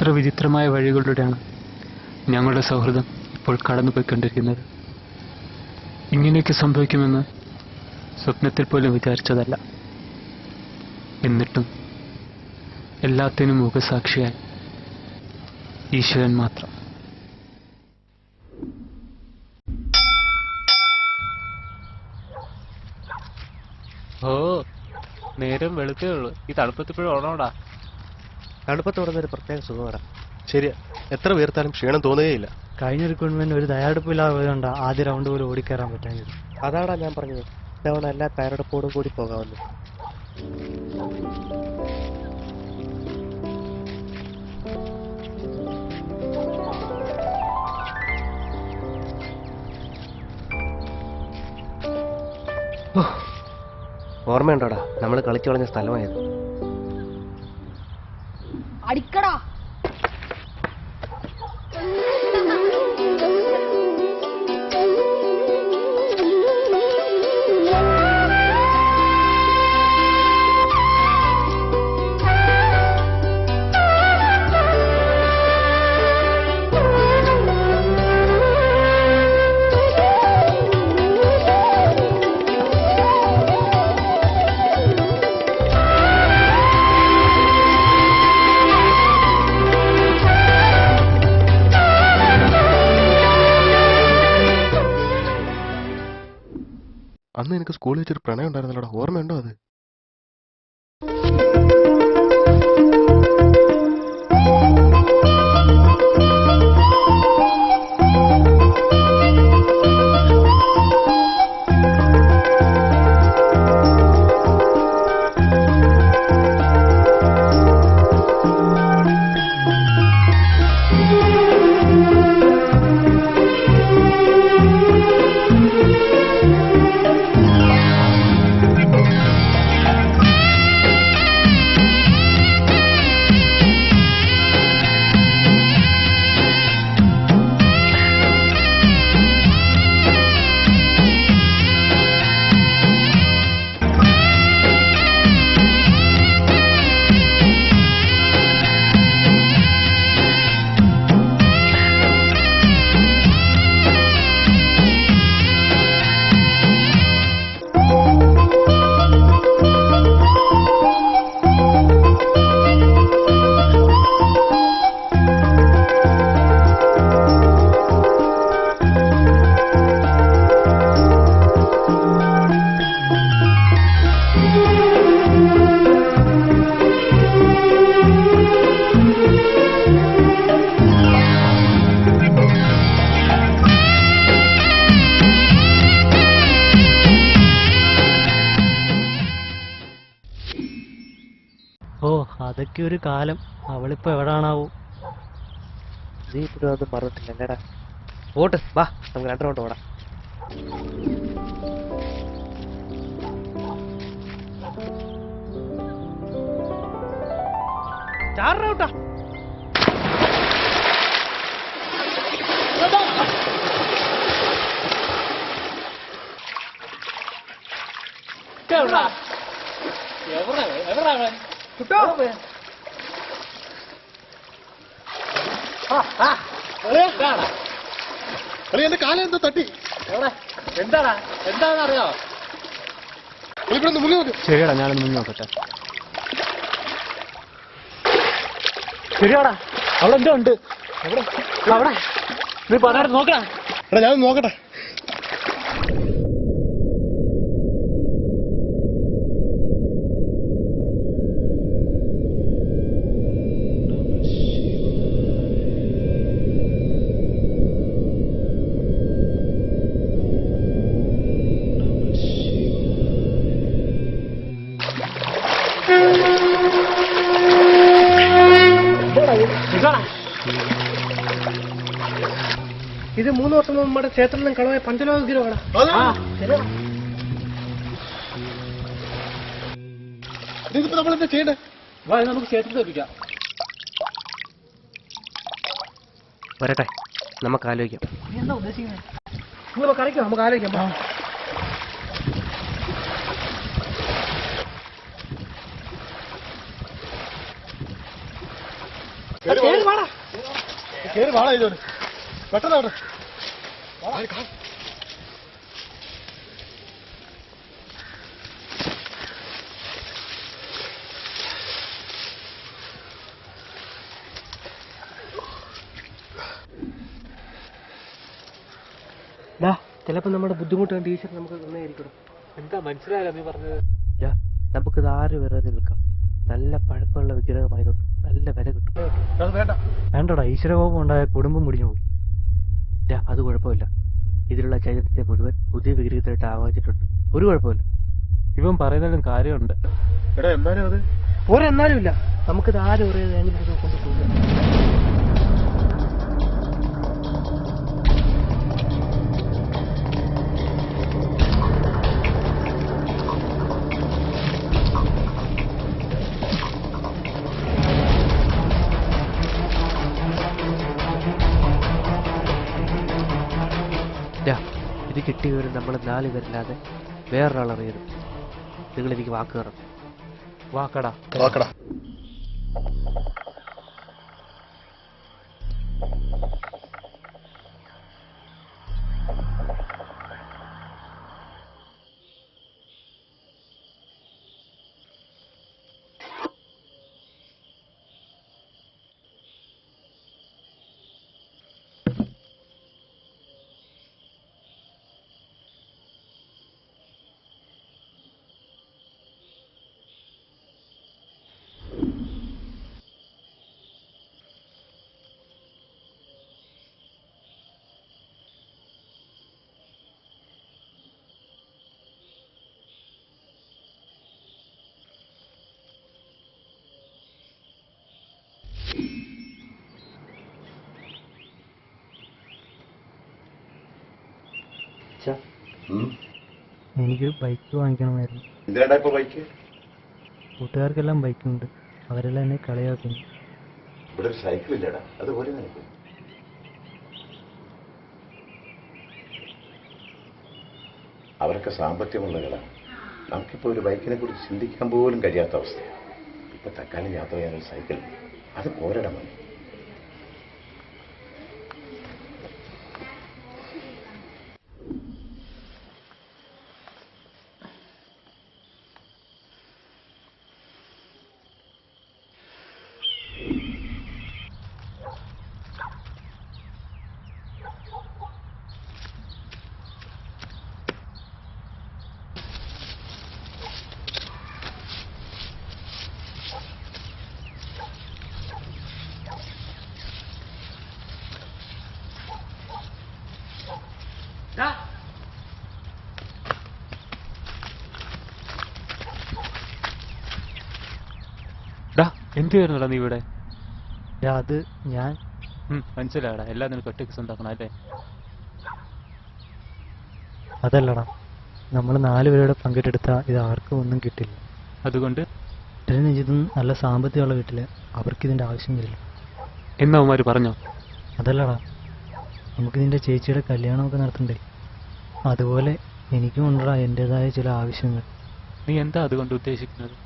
എത്ര വിചിത്രമായ വഴികളിലൂടെയാണ് ഞങ്ങളുടെ സൗഹൃദം ഇപ്പോൾ കടന്നുപോയിക്കൊണ്ടിരിക്കുന്നത്. ഇങ്ങനെയൊക്കെ സംഭവിക്കുമെന്ന് സ്വപ്നത്തിൽ പോലും വിചാരിച്ചതല്ല. എന്നിട്ടും എല്ലാത്തിനും മുഖസാക്ഷിയായി ഈശ്വരൻ മാത്രം. ഓ, നേരം വെളുത്തേ ഉള്ളൂ. ഈ തണുപ്പത്തിപ്പോഴും ഓണോടാ. തണുപ്പത്ത് തുടങ്ങുന്ന ഒരു പ്രത്യേക സുഖമാണ്. ശരിയാ, എത്ര വീർത്താലും ക്ഷീണം തോന്നുകയില്ല. കഴിഞ്ഞ റിക്രൂട്ട്മെന്റ് ഒരു തയ്യാറെടുപ്പില്ലാതെ പോയതുകൊണ്ട് ആദ്യ റൗണ്ട് പോലും ഓടിക്കയറാൻ പറ്റാഞ്ഞത്. അതാടാ ഞാൻ പറഞ്ഞത്, ഇത്തവണ എല്ലാ തയ്യാറെടുപ്പോടും കൂടി പോകാമെന്ന്. ഓർമ്മയുണ്ടോടാ നമ്മൾ കളിച്ചു കളഞ്ഞ സ്ഥലമായത്? അടിക്കടാ. അന്ന് എനിക്ക് സ്കൂളിൽ വെച്ചൊരു പ്രണയം ഉണ്ടായിരുന്നല്ലോടാ, ഓർമ്മയുണ്ടോ അത്? ഓ, അതൊക്കെ ഒരു കാലം. അവളിപ്പോ എവിടാണാവോ? നീ ഇപ്പോഴും ഒന്നും പറഞ്ഞിട്ടില്ല അല്ലേടാ? ഓട്ട് വാ, നമുക്ക് 2 റൗണ്ട് ഓടാം. എന്റെ കാലം എന്തോ തട്ടി. എന്താടാ, എന്താണെന്ന് അറിയോ? ശരിയാടാ, ഞാനൊന്ന് മുങ്ങി നോക്കട്ടെ. ശരിയാടാ, അവിടെ എന്തോ ഉണ്ട്. അവിടെ നീ പറയാൻ നോക്കണ. ഞാൻ നോക്കട്ടെ. ഇത് 3 വർഷം മുമ്പ് നമ്മുടെ ക്ഷേത്രത്തിൽ കളവായ പഞ്ചലോക ഗിരവാണ്. നമ്മളെന്താ ചെയ്യണ്ടേ? നമുക്ക് ക്ഷേത്രത്തിൽ എത്തിക്കാം. വരട്ടെ, നമുക്ക് ആലോചിക്കാം. എന്താ ഉദ്ദേശിക്കുന്നത്? നമുക്ക് ആലോചിക്കാം. ശരി, കേറി വാള ചെയ്തോന് പെട്ടെന്ന് അവിടെ ചിലപ്പോ നമ്മുടെ ബുദ്ധിമുട്ട് കണ്ട് ഈശ്വരൻ നമുക്ക് തന്നെയായിരിക്കണം. എന്താ മനസ്സിലായില്ല നീ പറഞ്ഞത്? നമുക്കിത് ആര് വെറുതെ നിൽക്കാം. നല്ല പഴക്കമുള്ള വിഗ്രഹമായതുകൊണ്ട് നല്ല വില കിട്ടും. വേണ്ടടാ, ഈശ്വരകോപം ഉണ്ടായ കുടുംബം മുടിഞ്ഞു പോകും. അത് കുഴപ്പമില്ല. ഇതിലുള്ള ചൈതന്യത്തെ മുഴുവൻ പുതിയ വിഗ്രഹത്തിലായിട്ട് ആവാഹിച്ചിട്ടുണ്ട്. ഒരു കുഴപ്പമില്ല. ഇവൻ പറയുന്നതിലും കാര്യമുണ്ട്. എടാ എന്നാലും അത് ഒരെന്നാലും ഇല്ല. നമുക്കിത് ആരും അറിയാതെ കൊണ്ടുപോകും. ഇത് കിട്ടിയവരും നമ്മൾ 4 പേരില്ലാതെ വേറൊരാൾ അറിയരുത്. നിങ്ങൾ എനിക്ക് വാക്ക് തരണം. വാക്കടാ. വാക്കടാ. എനിക്കൊരു ബൈക്ക് വാങ്ങിക്കണമായിരുന്നു. എന്തിനാ ഇപ്പൊ ബൈക്ക്? കൂട്ടുകാർക്കെല്ലാം ബൈക്കുണ്ട്. അവരെല്ലാം എന്നെ കളിയാക്കുന്നു. ഇവിടെ ഒരു സൈക്കിൾ ഇല്ലടാ, അതുപോലെ നിനക്ക്. അവരൊക്കെ സാമ്പത്തികമുള്ളവരാണ്. നമുക്കിപ്പോ ഒരു ബൈക്കിനെ കുറിച്ച് ചിന്തിക്കാൻ പോലും കഴിയാത്ത അവസ്ഥയാണ്. ഇപ്പൊ തക്കാലം യാത്ര ചെയ്യാനൊരു സൈക്കിൾ അത് പോരടാ മതി. എന്ത് ചെയ്യുന്നടാ നീ ഇവിടെ? അത് ഞാൻ മനസ്സിലായടാ, എല്ലാം നിനക്ക് ഒറ്റയ്ക്ക് സ്വന്തമാക്കണം അല്ലേ? അതല്ലടാ, നമ്മൾ 4 പേരോട് പങ്കിട്ടെടുത്താൽ ഇത് ആർക്കും ഒന്നും കിട്ടില്ല. അതുകൊണ്ട് ഇതിന് നല്ല സാമ്പത്തികമുള്ള വീട്ടില് അവർക്കിതിൻ്റെ ആവശ്യം വരില്ല. എന്നവന്മാര് പറഞ്ഞോ? അതല്ലടാ, നമുക്കിതിൻ്റെ ചേച്ചിയുടെ കല്യാണമൊക്കെ നടത്തണ്ടേ. അതുപോലെ എനിക്കും ഉണ്ടടാ എൻ്റെതായ ചില ആവശ്യങ്ങൾ. നീ എന്താ അതുകൊണ്ട് ഉദ്ദേശിക്കുന്നത്?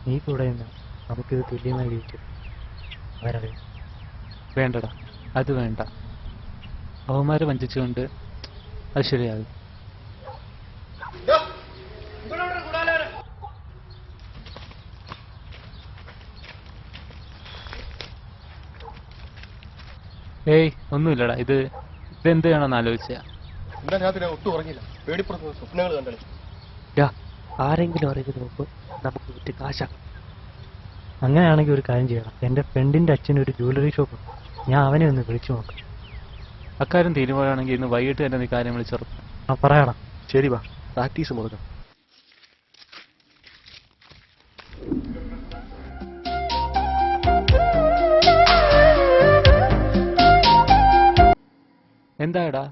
നീ കൂടെ എന്നാ നമുക്കിത് തുല്യമായി ജീവിക്കും. അവരറിയാം. വേണ്ടടാ, അത് വേണ്ട. അവന്മാരെ വഞ്ചിച്ചുകൊണ്ട് അത് ശരിയാകും. ഏയ് ഒന്നുമില്ലടാ, ഇതെന്ത് വേണമെന്ന് ആലോചിച്ചാ. എന്താ ഞാൻ ഒട്ടും ഉറങ്ങില്ല. പേടിപ്പെടുന്ന സ്വപ്നങ്ങൾ കണ്ടേ. ആരെങ്കിലും അറിയുന്നത് മുമ്പ് നമുക്ക് വിറ്റ് കാശാക്കാം. അങ്ങനെയാണെങ്കിൽ ഒരു കാര്യം ചെയ്യണം. എൻ്റെ ഫ്രണ്ടിൻ്റെ അച്ഛന് ഒരു ജ്വല്ലറി ഷോപ്പുണ്ട്. ഞാൻ അവനെ ഒന്ന് വിളിച്ചു നോക്കാം. അക്കാര്യം തീരുമാനമാണെങ്കിൽ ഇന്ന് വൈകിട്ട് തന്നെ നീ കാര്യം വിളിച്ചുറപ്പ്. പറയണം. ശരി വാ, പ്രാക്ടീസ് മുതലാം. എന്താടാ?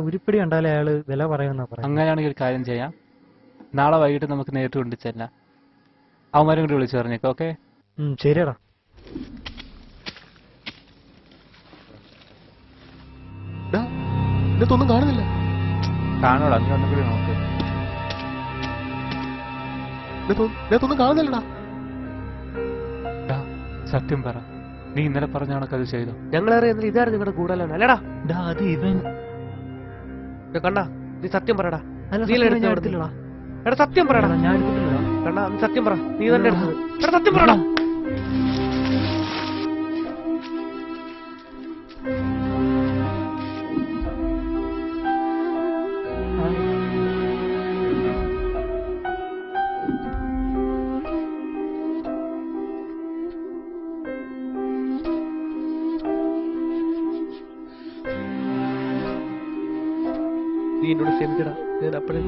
ഉരുപ്പടി കണ്ടാലേ അയാള് വില പറയുമെന്നാ പറയാം. അങ്ങനെയാണെങ്കിൽ ഒരു കാര്യം ചെയ്യാം. നാളെ വൈകിട്ട് നമുക്ക് നേരിട്ട് കൊണ്ടുചെല്ല. അവന്മാരും കൂടി വിളിച്ചു പറഞ്ഞേക്കോ. ഓക്കെ? ശരിയടാ. ഇതൊന്നും കാണുന്നില്ല. കാണോടാ, നീ ഒന്നും കൂടി നോക്ക്. ഇതൊന്നും കാണുന്നില്ലടാ. സത്യം പറ, നീ ഇന്നലെ പറഞ്ഞ കണക്കത് ചെയ്തോ? ഞങ്ങളറിയാം ഇതായിരുന്നു നിങ്ങളുടെ കൂടുതലാണ് അല്ലടാ. ഡാ അത് ഇവൻ കണ്ണാ നീ സത്യം പറയടാ. അല്ല നീ സത്യം ഞാൻ എടുത്തില്ലടാ. എടാ സത്യം പറയടാ. ഞാൻ എടുത്തിട്ടില്ലടാ. കണ്ണാ നീ സത്യം പറ. നീ തന്നെ എടുത്തത്. എടാ സത്യം പറയടാ. നീ എന്നോട് ക്ഷമിക്കടാ. ഞാൻ അപ്പോഴേ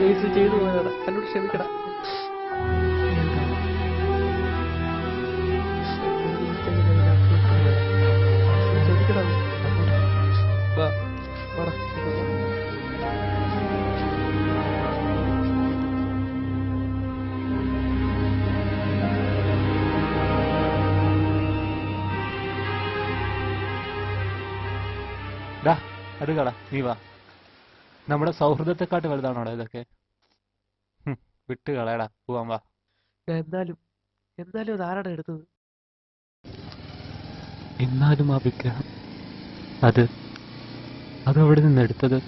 ദേശീയ ചെയ്തു പോയതാടാ. എന്നോട് ക്ഷമിക്കടാ. ക്ഷമിക്കടാ. വാ, വാടാ. ഡാ അത് കള, നീ വാ. നമ്മുടെ സൗഹൃദത്തെക്കാട്ട് വലുതാണോടാ ഇതൊക്കെ? വിട്ട് കളയടാ, പോവാൻ വാ. എന്നാലും അത് ആരാടാ എടുത്തത്? എന്നാലും ആ വിഗ്രഹം അതവിടെ നിന്ന് എടുത്തത്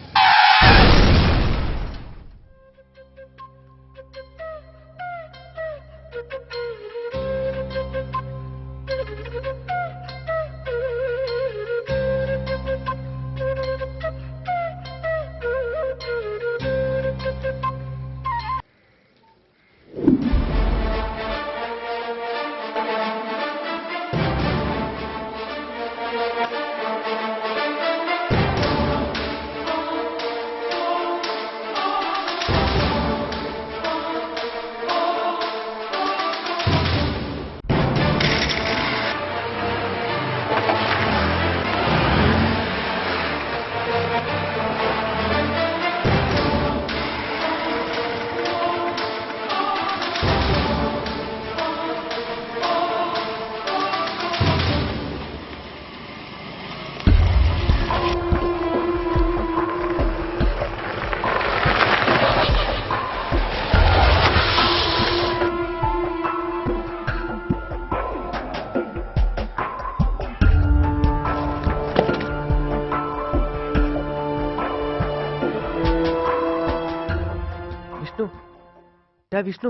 വിഷ്ണു.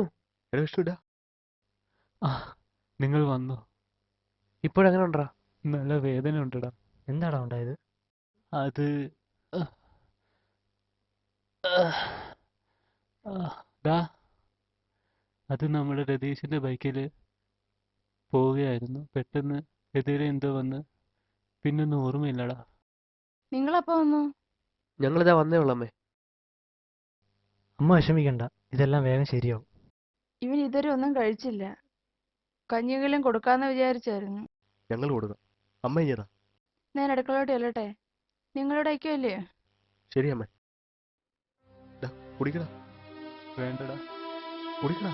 എടാ വിഷ്ണുടാ, നിങ്ങൾ വന്നു. ഇപ്പോഴെങ്ങനെ ഉണ്ടാ? നല്ല വേദന ഉണ്ടടാ. എന്താടാ ഉണ്ടായത്? അത് ഡാ അത് നമ്മുടെ രതീഷിന്റെ ബൈക്കില് പോവുകയായിരുന്നു. പെട്ടെന്ന് എതിരെ എന്തോ വന്ന് പിന്നൊന്നും ഓർമ്മയില്ലടാ. നിങ്ങളപ്പോ വന്നു? ഞങ്ങളിതാ വന്നേ ഉള്ളമ്മേ. അമ്മ വിഷമിക്കണ്ട, ഇതെല്ലാം വേഗം ശരിയാവും. ഇവൻ ഇതുവരെ ഒന്നും കഴിച്ചില്ല. കഞ്ഞിയെങ്കിലും കൊടുക്കാന്ന് വിചാരിച്ചായിരുന്നു. ഞങ്ങൾ കൊടുക്കാം. അമ്മ ഇഞ്ഞതാ. ഞാൻ അടുക്കളോട്ട് ചെല്ലട്ടെ? നിങ്ങളുടെ ഐക്യല്ലേ? ശരി അമ്മേ. കുടിക്കടാ. വേണ്ടടാ, കുടിക്കടാ.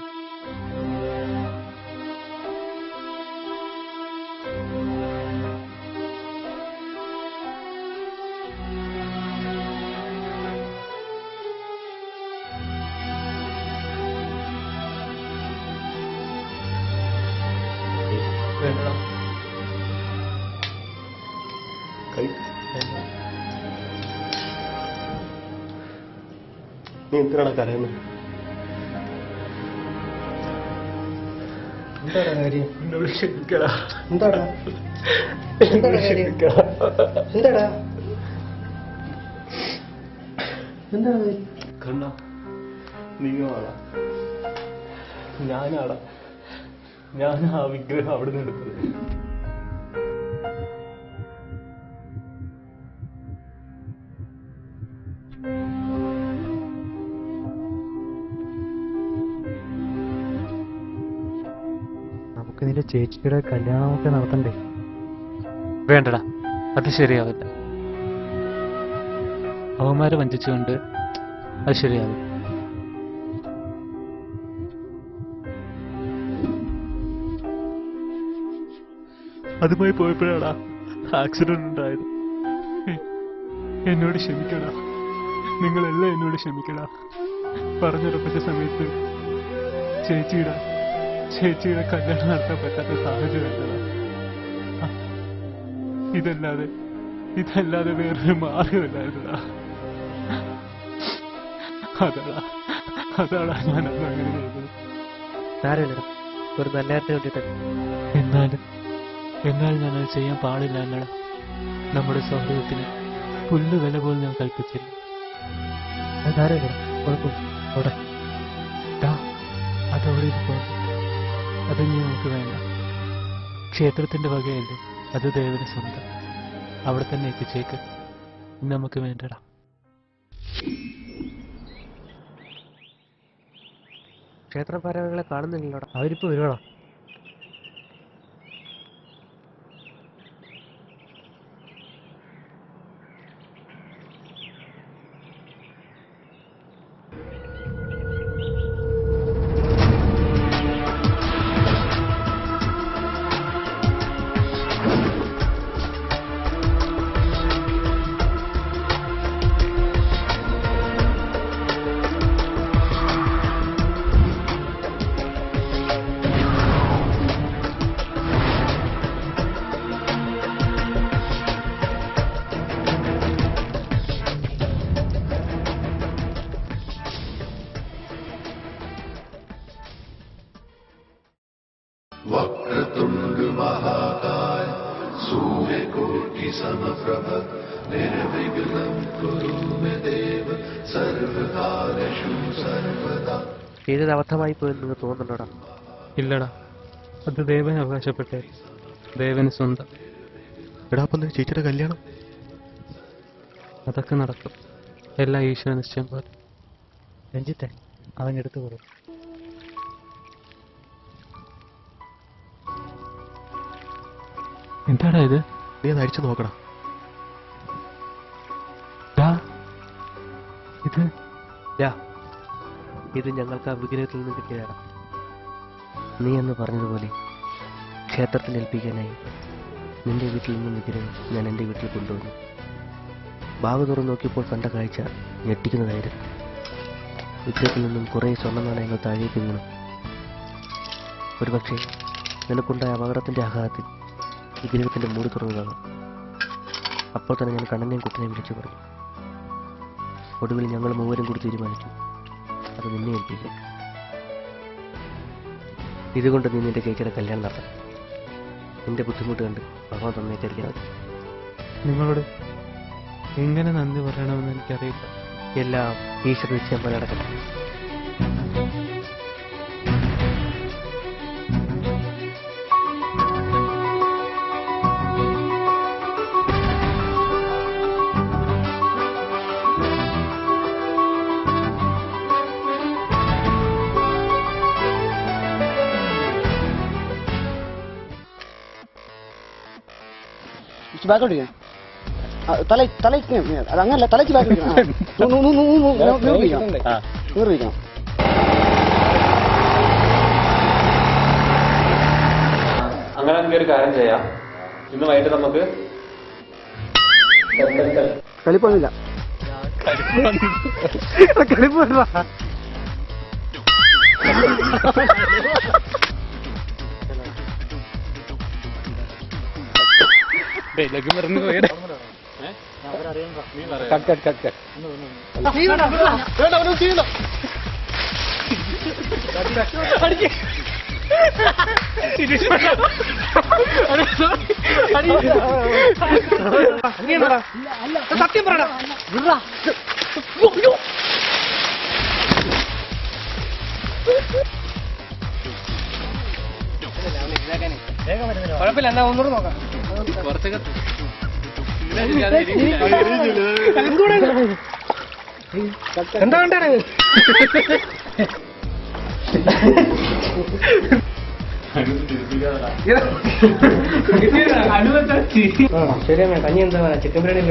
വേണ്ടടാ. നീ എന്തിനാണ് കരയുന്നത്? എന്താടാ കാര്യം? എന്നോട് ക്ഷമിക്കടാ. എന്താടാ കണ്ണാ, നീയാടാ, ഞാനാടാ, ഞാൻ ആ വിഗ്രഹം അവിടെ നിന്ന് എടുത്തത്. നമുക്ക് നിന്റെ ചേച്ചിയുടെ കല്യാണമൊക്കെ നടത്തണ്ടേ? വേണ്ടടാ, അത് ശരിയാവില്ല. അവന്മാരെ വഞ്ചിച്ചുകൊണ്ട് അത് ശരിയാവില്ല. അതുമായി പോയപ്പോഴാടാ ആക്സിഡന്റ് ഉണ്ടായത്. എന്നോട് ക്ഷമിക്കടാ, നിങ്ങളെല്ലാം എന്നോട് ക്ഷമിക്കടാ. പറഞ്ഞുറപ്പിച്ച സമയത്ത് ചേച്ചിയുടെ കല്യാണം നടത്താൻ പറ്റാത്ത സാഹചര്യം ഉണ്ടടാ. ഇതല്ലാതെ വേറൊരു മാർഗമില്ലായിരുന്നടാ. അതാടാ ഞാൻ അന്ന് അങ്ങനെ ചെയ്തത്. സാരമില്ലടാ, ഒരു നല്ല കാര്യത്തിന് വേണ്ടിയിട്ട്. എന്നാൽ ഞാനത് ചെയ്യാൻ പാടില്ല എന്നടാ. നമ്മുടെ സൗഹൃദത്തിന് പുല്ല് വില പോലും ഞാൻ കൽപ്പിച്ചില്ല. അത് സാരമില്ലടാ, കുഴപ്പമില്ല. അവിടെ അതവിടെ ഇരിപ്പുണ്ട്. അത് ഇനി നമുക്ക് വേണ്ട. ക്ഷേത്രത്തിന്റെ വകയല്ലേ, അത് ദേവന് സ്വന്തം. അവിടെ തന്നെ എത്തിച്ചേക്ക്. നമുക്ക് വേണ്ടടാ. ക്ഷേത്ര ഭാരവാഹികളെ കാണുന്നില്ലല്ലോടാ. അവരിപ്പോ വരുവാടാ. वक्रतुण्ड महाकाय सूर्यकोटि समप्रभ निर्विघ्नं कुरु मे देव सर्वकार्येषु सर्वदा. ചെയ്തത് അബദ്ധമായി പോയെന്ന് നിങ്ങൾക്ക് തോന്നുന്നുണ്ടോടാ? ഇല്ലടാ, അത് ദേവന് അവകാശപ്പെട്ടേ. ദേവന് സ്വന്തം. എടാ, അപ്പം ചേച്ചിയുടെ കല്യാണം അതൊക്കെ നടക്കും. എല്ലാ ഈശ്വര നിശ്ചയം പോലെ. രഞ്ജിത്തെ, അവൻ എടുത്തു കൊടുക്കും. എന്താടാ ഇത്? നീ അത് അടിച്ചു നോക്കടാ. ഇത് ഞങ്ങൾക്ക് ആ വിഗ്രഹത്തിൽ നിന്ന് കിട്ടിയതാണ്. നീ എന്ന് പറഞ്ഞതുപോലെ ക്ഷേത്രത്തിൽ ഏൽപ്പിക്കാനായി നിന്റെ വീട്ടിൽ നിന്നും വിഗ്രഹം ഞാൻ എൻ്റെ വീട്ടിൽ കൊണ്ടുവന്നു. ബാഗ് തുറന്ന് നോക്കിയപ്പോൾ കണ്ട കാഴ്ച ഞെട്ടിക്കുന്നതായിരുന്നു. വിഗ്രഹത്തിൽ നിന്നും കുറേ സ്വർണ്ണ നാണയങ്ങൾ താഴേക്ക് വീണു. ഒരുപക്ഷെ നിനക്കുണ്ടായ അപകടത്തിൻ്റെ ആഘാതത്തിൽ വിഗ്രഹത്തിൻ്റെ മൂടി തുറന്നതാണ്. അപ്പോൾ തന്നെ ഞാൻ കണ്ണനെയും കുട്ടനെയും വിളിച്ചു പറഞ്ഞു. ഒടുവിൽ ഞങ്ങൾ മൂവരും കൂടി തീരുമാനിച്ചു അത് നിന്നെ ഏൽപ്പിക്കാം. ഇതുകൊണ്ട് നീ നിന്റെ ചേച്ചിയുടെ കല്യാണം നടത്തണം. നിന്റെ ബുദ്ധിമുട്ട് കണ്ട് ഭഗവാൻ തന്നേറ്റായിരിക്കാൻ മതി. നിങ്ങളോട് എങ്ങനെ നന്ദി പറയണമെന്ന് എനിക്കറിയില്ല. എല്ലാം ഈശ്വര നിശ്ചയം പോലെ നടക്കട്ടെ. ബാക്കോട്ട് തലയ്ക്ക് അത് അങ്ങനല്ല, തലയ്ക്ക് ബാക്ക് നീർപ്പിക്കണം. അങ്ങനെ നമുക്ക് ഒരു കാര്യം ചെയ്യാം. ഇന്ന് വൈകിട്ട് നമുക്ക് കളിപ്പൊന്നുമില്ല. കളിപ്പോ സത്യം പറയണം. കുഴപ്പമില്ല, എന്നാ ഒന്നുകൂടെ നോക്കാം. എന്താ വേണ്ടത്? ശരിയാണ്. കഞ്ഞി എന്താ ചിക്കൻ ബിരിയാണി